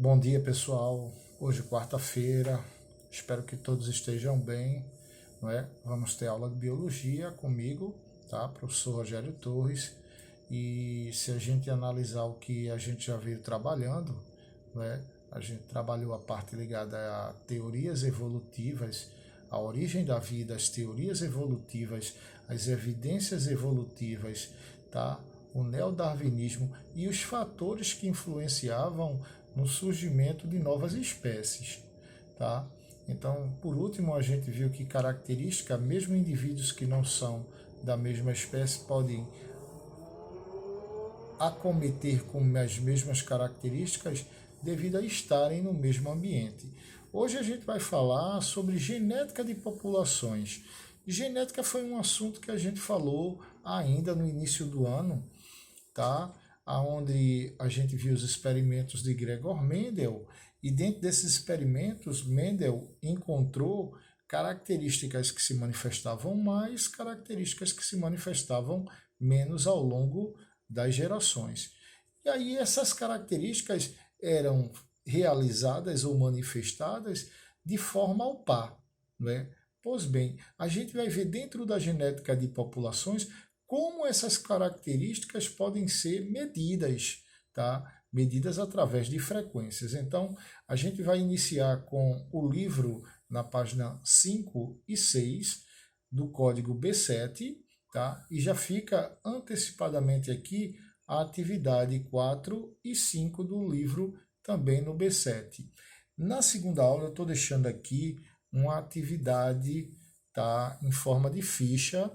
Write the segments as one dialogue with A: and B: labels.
A: Bom dia, pessoal. Hoje, quarta-feira. Espero que todos estejam bem, não é? Vamos ter aula de biologia comigo, tá? Professor Rogério Torres. E se a gente analisar o que a gente já veio trabalhando, não é? A gente trabalhou a parte ligada a teorias evolutivas, a origem da vida, as teorias evolutivas, as evidências evolutivas, tá? O neodarwinismo e os fatores que influenciavam no surgimento de novas espécies, tá? Então, por último, a gente viu que característica, mesmo indivíduos que não são da mesma espécie podem acometer com as mesmas características devido a estarem no mesmo ambiente. Hoje a gente vai falar sobre genética de populações. Genética foi um assunto que a gente falou ainda no início do ano, tá? Onde a gente viu os experimentos de Gregor Mendel, e dentro desses experimentos, Mendel encontrou características que se manifestavam mais, características que se manifestavam menos ao longo das gerações. E aí essas características eram realizadas ou manifestadas de forma ao par, né? Pois bem, a gente vai ver dentro da genética de populações como essas características podem ser medidas, tá? Medidas através de frequências. Então, a gente vai iniciar com o livro na página 5 e 6 do código B7, tá? E já fica antecipadamente aqui a atividade 4 e 5 do livro também no B7. Na segunda aula, eu estou deixando aqui uma atividade, tá? Em forma de ficha,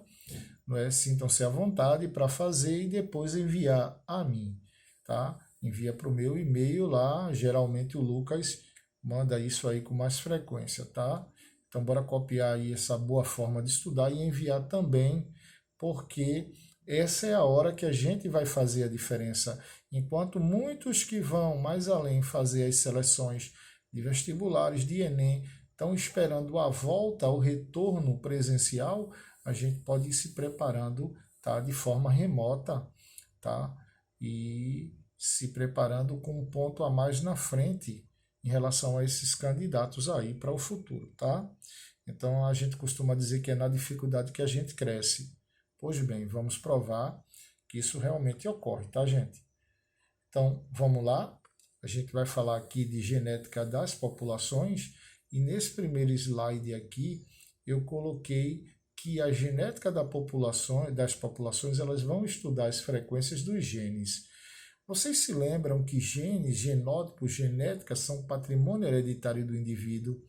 A: não é? Sintam-se à vontade para fazer e depois enviar a mim, tá? Envia para o meu e-mail lá, geralmente o Lucas manda isso aí com mais frequência, tá? Então bora copiar aí essa boa forma de estudar e enviar também, porque essa é a hora que a gente vai fazer a diferença. Enquanto muitos que vão mais além fazer as seleções de vestibulares, de Enem, estão esperando a volta, o retorno presencial, a gente pode ir se preparando, tá, de forma remota, tá? E se preparando com um ponto a mais na frente em relação a esses candidatos aí para o futuro, tá? Então a gente costuma dizer que é na dificuldade que a gente cresce. Pois bem, vamos provar que isso realmente ocorre, tá, gente? Então, vamos lá. A gente vai falar aqui de genética das populações e nesse primeiro slide aqui eu coloquei que a genética das populações elas vão estudar as frequências dos genes. Vocês se lembram que genes, genótipos, genética são patrimônio hereditário do indivíduo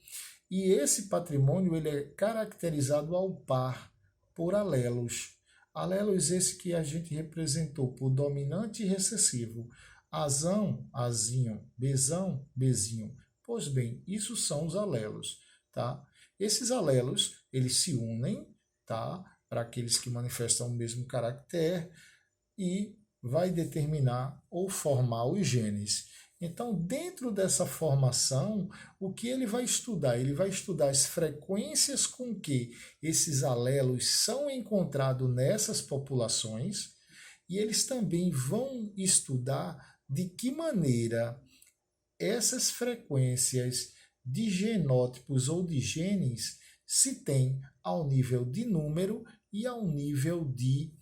A: e esse patrimônio ele é caracterizado ao par por alelos. Alelos esse que a gente representou por dominante e recessivo. Azão, azinho, bezão, bezinho. Pois bem, isso são os alelos, tá? Esses alelos, eles se unem, tá? Para aqueles que manifestam o mesmo caractere e vai determinar ou formar os genes. Então, dentro dessa formação, o que ele vai estudar? Ele vai estudar as frequências com que esses alelos são encontrados nessas populações e eles também vão estudar de que maneira essas frequências de genótipos ou de genes se tem ao nível de número e ao nível de,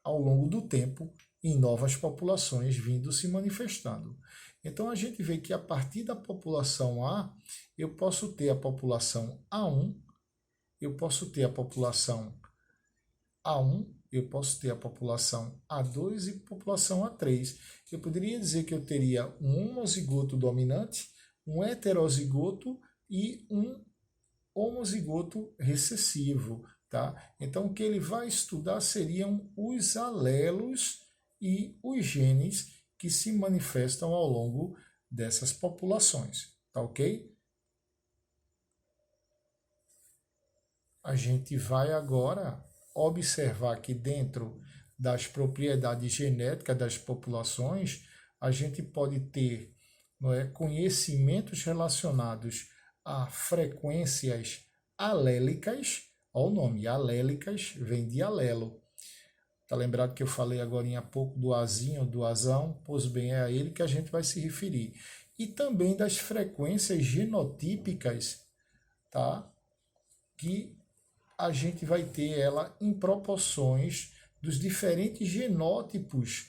A: ao longo do tempo, em novas populações vindo se manifestando. Então a gente vê que a partir da população A, eu posso ter a população A1, eu posso ter a população A1, eu posso ter a população A2 e população A3. Eu poderia dizer que eu teria um homozigoto dominante, um heterozigoto e um homozigoto recessivo, tá? Então o que ele vai estudar seriam os alelos e os genes que se manifestam ao longo dessas populações, tá ok? A gente vai agora observar que dentro das propriedades genéticas das populações, a gente pode ter, não é, conhecimentos relacionados a frequências alélicas. Olha o nome, alélicas vem de alelo. Tá lembrado que eu falei agora há pouco do azinho, do azão? Pois bem, é a ele que a gente vai se referir. e também das frequências genotípicas, tá? Que a gente vai ter ela em proporções dos diferentes genótipos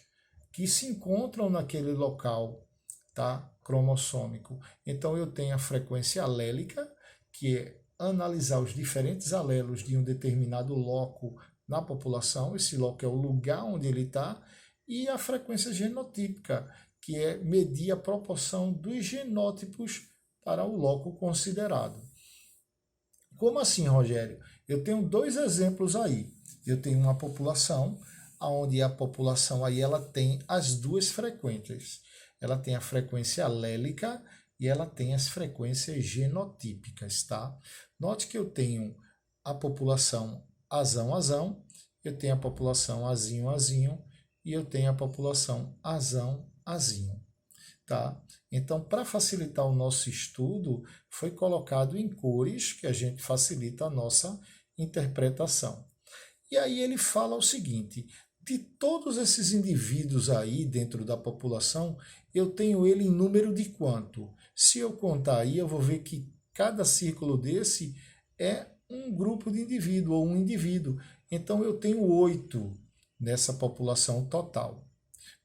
A: que se encontram naquele local, tá? Cromossômico. Então eu tenho a frequência alélica, que é analisar os diferentes alelos de um determinado loco na população, esse loco é o lugar onde ele está, e a frequência genotípica, que é medir a proporção dos genótipos para o loco considerado. Como assim, Rogério? Eu tenho dois exemplos aí. Eu tenho uma população, onde a população aí ela tem as duas frequências. Ela tem a frequência alélica e ela tem as frequências genotípicas, tá? Note que eu tenho a população azão, eu tenho a população azinho, e eu tenho a população azinho, tá? Então, para facilitar o nosso estudo, foi colocado em cores, que a gente facilita a nossa interpretação. E aí ele fala o seguinte: de todos esses indivíduos aí dentro da população, eu tenho ele em número de quanto? Se eu contar aí, eu vou ver que cada círculo desse é um grupo de indivíduo ou um indivíduo. Então eu tenho 8 nessa população total.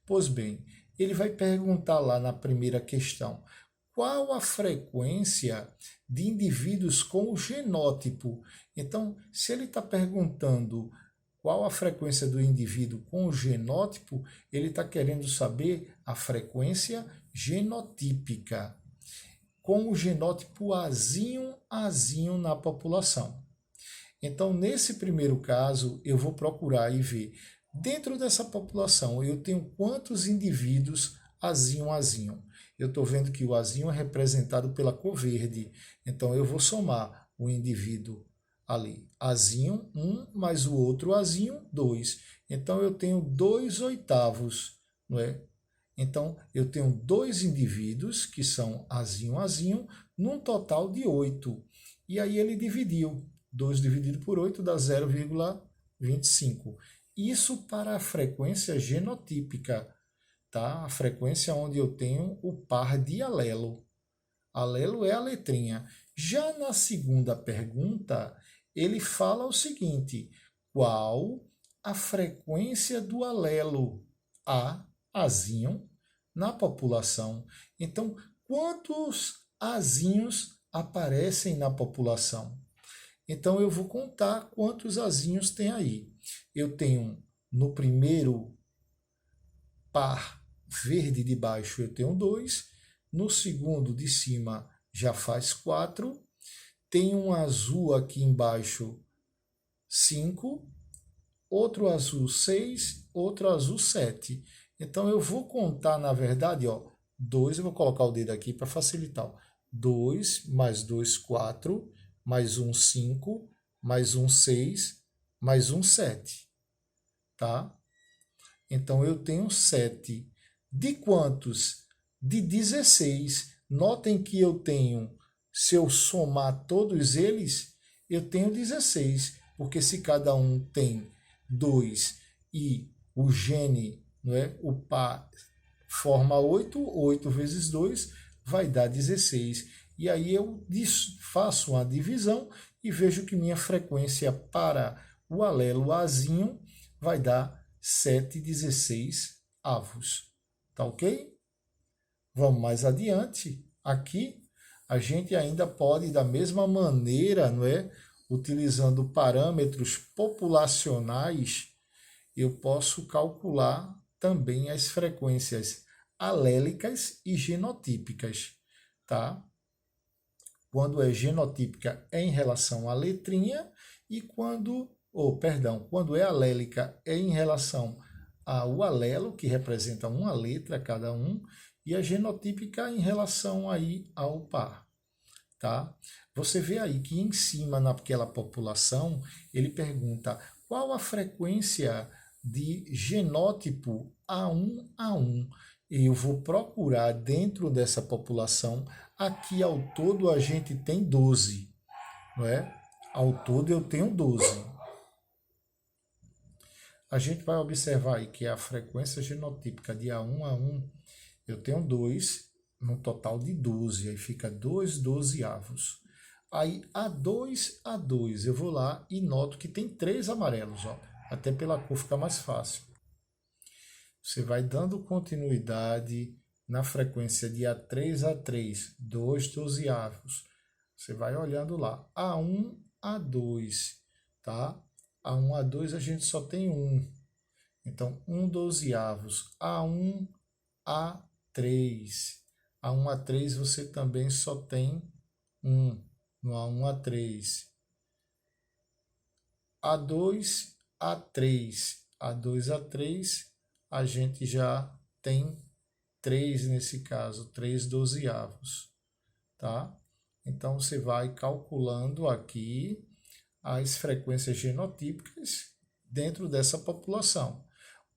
A: Pois bem, ele vai perguntar lá na primeira questão: qual a frequência de indivíduos com o genótipo? Então, se ele está perguntando qual a frequência do indivíduo com o genótipo, ele está querendo saber a frequência genotípica, com o genótipo azinho na população. Então, nesse primeiro caso, eu vou procurar e ver, dentro dessa população, eu tenho quantos indivíduos azinho. Eu estou vendo que o azinho é representado pela cor verde. Então, eu vou somar o indivíduo ali. Azinho, 1, mais o outro azinho, 2. Então, eu tenho 2/8, não é? Então, eu tenho 2 indivíduos, que são azinho, num total de 8. E aí ele dividiu. 2 dividido por 8 dá 0,25. Isso para a frequência genotípica, tá? A frequência onde eu tenho o par de alelo. Alelo é a letrinha. Já na segunda pergunta, ele fala o seguinte: qual a frequência do alelo azinho na população? Então, quantos azinhos aparecem na população? Então, eu vou contar quantos azinhos tem aí. Eu tenho no primeiro par verde de baixo, eu tenho 2. No segundo de cima já faz 4. Tem um azul aqui embaixo, 5. Outro azul, 6. Outro azul, 7. Então, eu vou contar, na verdade, 2. Eu vou colocar o dedo aqui para facilitar. 2 mais 2, 4. Mais um 5, mais um 6, mais um 7, tá? Então, eu tenho 7. De quantos? De 16. Notem que eu tenho, se eu somar todos eles, eu tenho 16, porque se cada um tem 2 e o gene, não é? O par forma 8, 8 vezes 2 vai dar 16. E aí eu faço uma divisão e vejo que minha frequência para o alelo azinho vai dar 7/16. Tá ok? Vamos mais adiante. Aqui a gente ainda pode, da mesma maneira, não é? Utilizando parâmetros populacionais, eu posso calcular também as frequências alélicas e genotípicas, tá? Quando é genotípica é em relação à letrinha e quando é alélica é em relação ao alelo, que representa uma letra cada um, e a genotípica em relação aí ao par, tá? Você vê aí que em cima, naquela população, ele pergunta qual a frequência de genótipo A1. Eu vou procurar dentro dessa população. Aqui ao todo a gente tem 12, não é? Ao todo eu tenho 12. A gente vai observar aí que a frequência genotípica de A1, eu tenho 2, num total de 12, aí fica 2 dozeavos. Aí A2, eu vou lá e noto que tem 3 amarelos, ó, até pela cor fica mais fácil. Você vai dando continuidade na frequência de A3, 2 dozeavos. Você vai olhando lá, A1, A2, tá? A1, A2 a gente só tem 1. Então, 1 dozeavos, A1, A3. A1, A3 você também só tem 1 no A1, A3. A2, A3. A2, A3, a gente já tem 3 nesse caso, 3 dozeavos, tá? Então, você vai calculando aqui as frequências genotípicas dentro dessa população.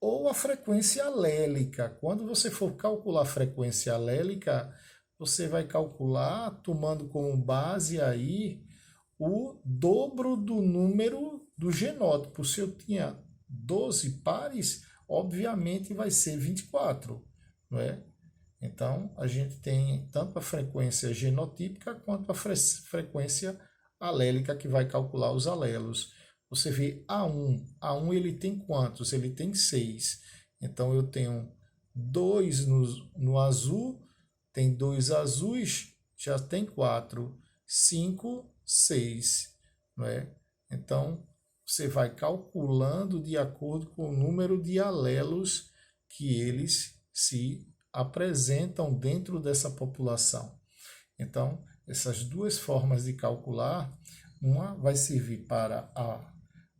A: Ou a frequência alélica. Quando você for calcular a frequência alélica, você vai calcular tomando como base aí o dobro do número do genótipo. Se eu tinha 12 pares, obviamente vai ser 24, não é? Então, a gente tem tanto a frequência genotípica quanto a frequência alélica, que vai calcular os alelos. Você vê A1 ele tem quantos? Ele tem 6. Então, eu tenho 2 no azul, tem 2 azuis, já tem 4. 5, 6, não é? Então, você vai calculando de acordo com o número de alelos que eles se apresentam dentro dessa população. Então, essas duas formas de calcular, uma vai servir para a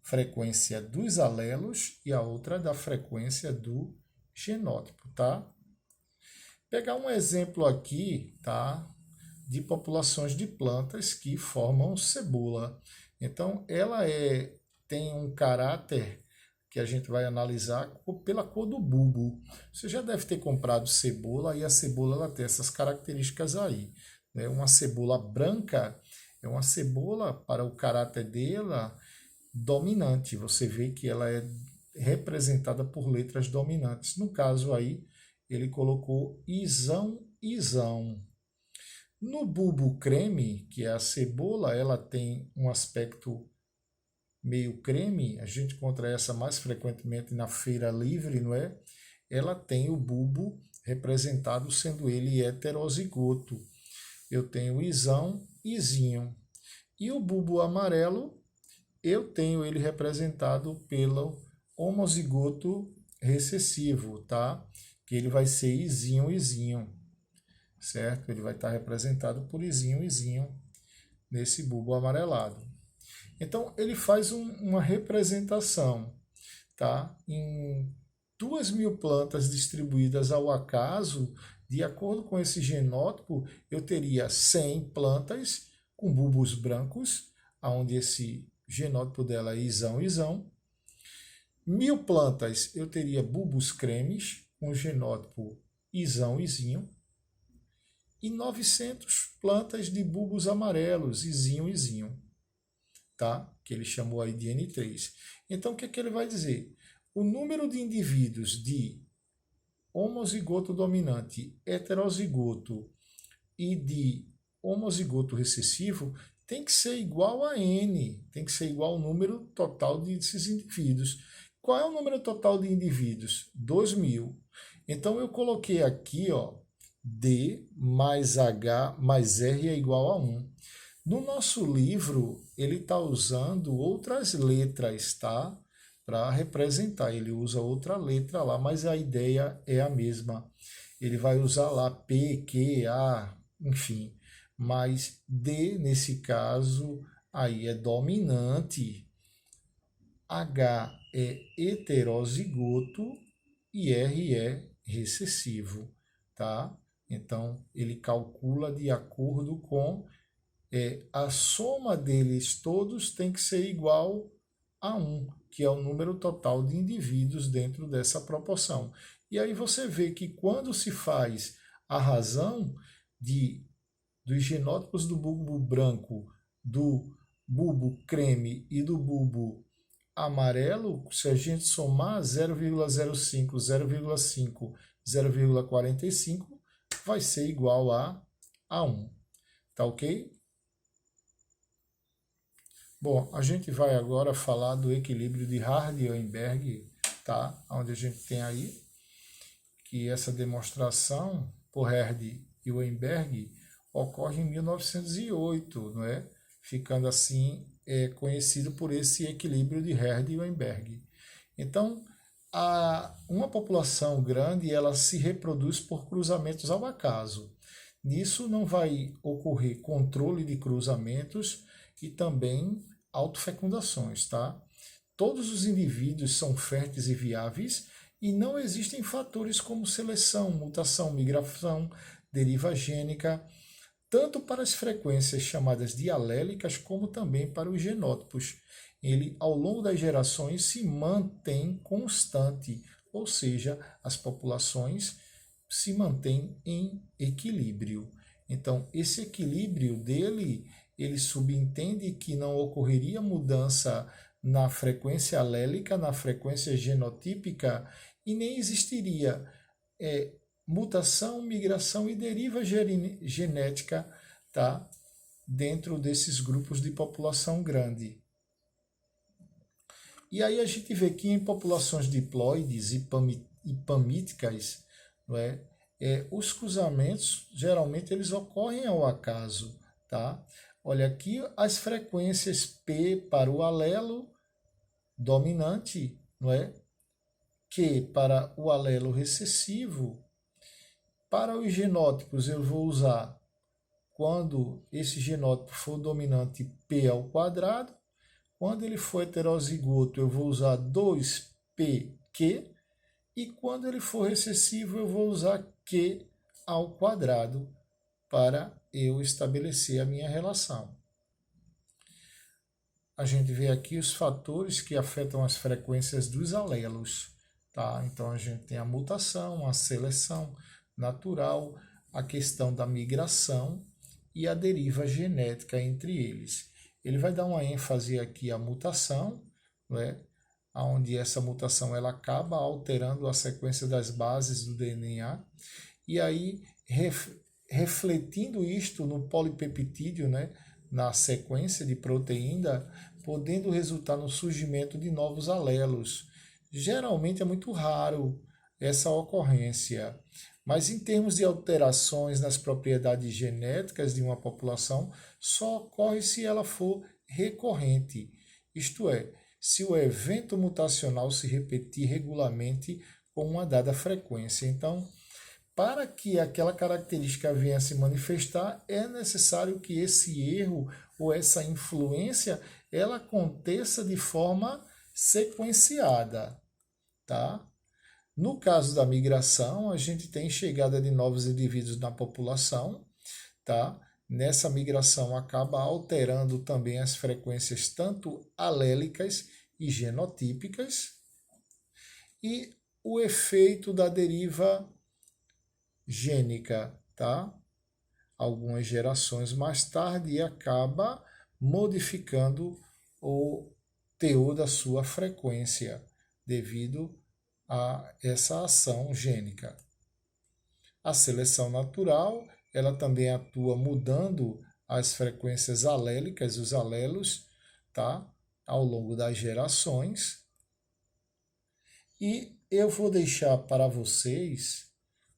A: frequência dos alelos e a outra da frequência do genótipo, tá? Pegar um exemplo aqui, tá? De populações de plantas que formam cebola. Então, ela tem um caráter que a gente vai analisar pela cor do bulbo. Você já deve ter comprado cebola e a cebola ela tem essas características aí, né? Uma cebola branca é uma cebola, para o caráter dela, dominante. Você vê que ela é representada por letras dominantes. No caso aí, ele colocou isão, isão. No bulbo creme, que é a cebola, ela tem um aspecto meio creme, a gente encontra essa mais frequentemente na feira livre, não é? Ela tem o bulbo representado sendo ele heterozigoto. Eu tenho isão, isinho. E o bulbo amarelo, eu tenho ele representado pelo homozigoto recessivo, tá? Que ele vai ser isinho, isinho, certo? Ele vai estar representado por isinho, isinho nesse bulbo amarelado. Então, ele faz uma representação, tá? Em 2.000 plantas distribuídas ao acaso, de acordo com esse genótipo, eu teria 100 plantas com bulbos brancos, onde esse genótipo dela é isão, isão. 1.000 plantas eu teria bulbos cremes, com genótipo isão, isinho. E 900 plantas de bulbos amarelos, isinho, isinho, tá? Que ele chamou aí de N3. Então, o que é que ele vai dizer? O número de indivíduos de homozigoto dominante, heterozigoto e de homozigoto recessivo tem que ser igual a N, tem que ser igual ao número total desses indivíduos. Qual é o número total de indivíduos? 2.000. Então, eu coloquei aqui, ó, D mais H mais R é igual a 1. No nosso livro, ele está usando outras letras, tá? Para representar. Ele usa outra letra lá, mas a ideia é a mesma. Ele vai usar lá P, Q, A, enfim. Mas D, nesse caso, aí é dominante. H é heterozigoto e R é recessivo, tá? Então, ele calcula de acordo com a soma deles todos tem que ser igual a 1, que é o número total de indivíduos dentro dessa proporção. E aí você vê que quando se faz a razão dos genótipos do bulbo branco, do bulbo creme e do bulbo amarelo, se a gente somar 0,05, 0,5, 0,45, vai ser igual a 1. Tá ok? Bom, a gente vai agora falar do equilíbrio de Hardy-Weinberg, tá? Onde a gente tem aí que essa demonstração por Hardy e Weinberg ocorre em 1908, não é? Ficando assim conhecido por esse equilíbrio de Hardy e Weinberg. Então, uma população grande ela se reproduz por cruzamentos ao acaso. Nisso não vai ocorrer controle de cruzamentos e também autofecundações, tá? Todos os indivíduos são férteis e viáveis e não existem fatores como seleção, mutação, migração, deriva gênica, tanto para as frequências chamadas de alélicas como também para os genótipos. Ele, ao longo das gerações, se mantém constante, ou seja, as populações se mantêm em equilíbrio. Então, esse equilíbrio dele, ele subentende que não ocorreria mudança na frequência alélica, na frequência genotípica, e nem existiria mutação, migração e deriva genética, tá? Dentro desses grupos de população grande. E aí a gente vê que em populações diploides e pamíticas, não é? Os cruzamentos geralmente eles ocorrem ao acaso, tá? Olha aqui as frequências P para o alelo dominante, não é? Q para o alelo recessivo. Para os genótipos eu vou usar, quando esse genótipo for dominante, P ao quadrado. Quando ele for heterozigoto, eu vou usar 2pq. E quando ele for recessivo, eu vou usar q ao quadrado para eu estabelecer a minha relação. A gente vê aqui os fatores que afetam as frequências dos alelos. Tá? Então, a gente tem a mutação, a seleção natural, a questão da migração e a deriva genética entre eles. Ele vai dar uma ênfase aqui à mutação, né? Onde essa mutação ela acaba alterando a sequência das bases do DNA, e aí refletindo isto no polipeptídeo, né? Na sequência de proteína, podendo resultar no surgimento de novos alelos. Geralmente é muito raro essa ocorrência, mas em termos de alterações nas propriedades genéticas de uma população, só ocorre se ela for recorrente, isto é, se o evento mutacional se repetir regularmente com uma dada frequência. Então, para que aquela característica venha a se manifestar, é necessário que esse erro ou essa influência ela aconteça de forma sequenciada, tá? No caso da migração, a gente tem chegada de novos indivíduos na população, tá? Nessa migração acaba alterando também as frequências tanto alélicas e genotípicas, e o efeito da deriva gênica, tá? Algumas gerações mais tarde, e acaba modificando o teor da sua frequência devido a essa ação gênica. A seleção natural, ela também atua mudando as frequências alélicas, os alelos, tá? Ao longo das gerações. E eu vou deixar para vocês,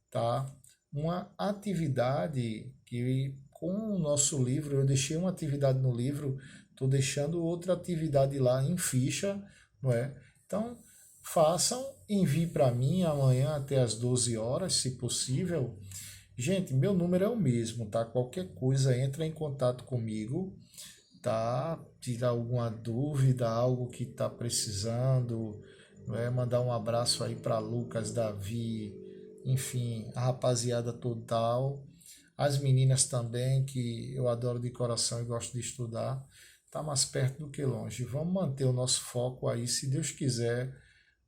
A: tá? Uma atividade que com o nosso livro, eu deixei uma atividade no livro, estou deixando outra atividade lá em ficha, não é? Então, façam, envie para mim amanhã até as 12 horas, se possível. Gente, meu número é o mesmo, tá? Qualquer coisa, entra em contato comigo, tá? Tirar alguma dúvida, algo que está precisando, não é? Mandar um abraço aí para Lucas, Davi, enfim, a rapaziada total, as meninas também, que eu adoro de coração e gosto de estudar, tá mais perto do que longe. Vamos manter o nosso foco aí, se Deus quiser,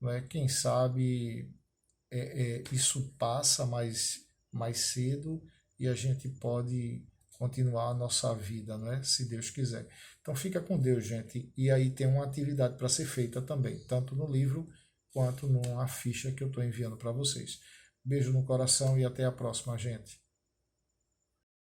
A: não é? Quem sabe isso passa mais cedo e a gente pode continuar a nossa vida, não é? Se Deus quiser. Então fica com Deus, gente. E aí tem uma atividade para ser feita também, tanto no livro quanto numa ficha que eu estou enviando para vocês. Beijo no coração e até a próxima, gente.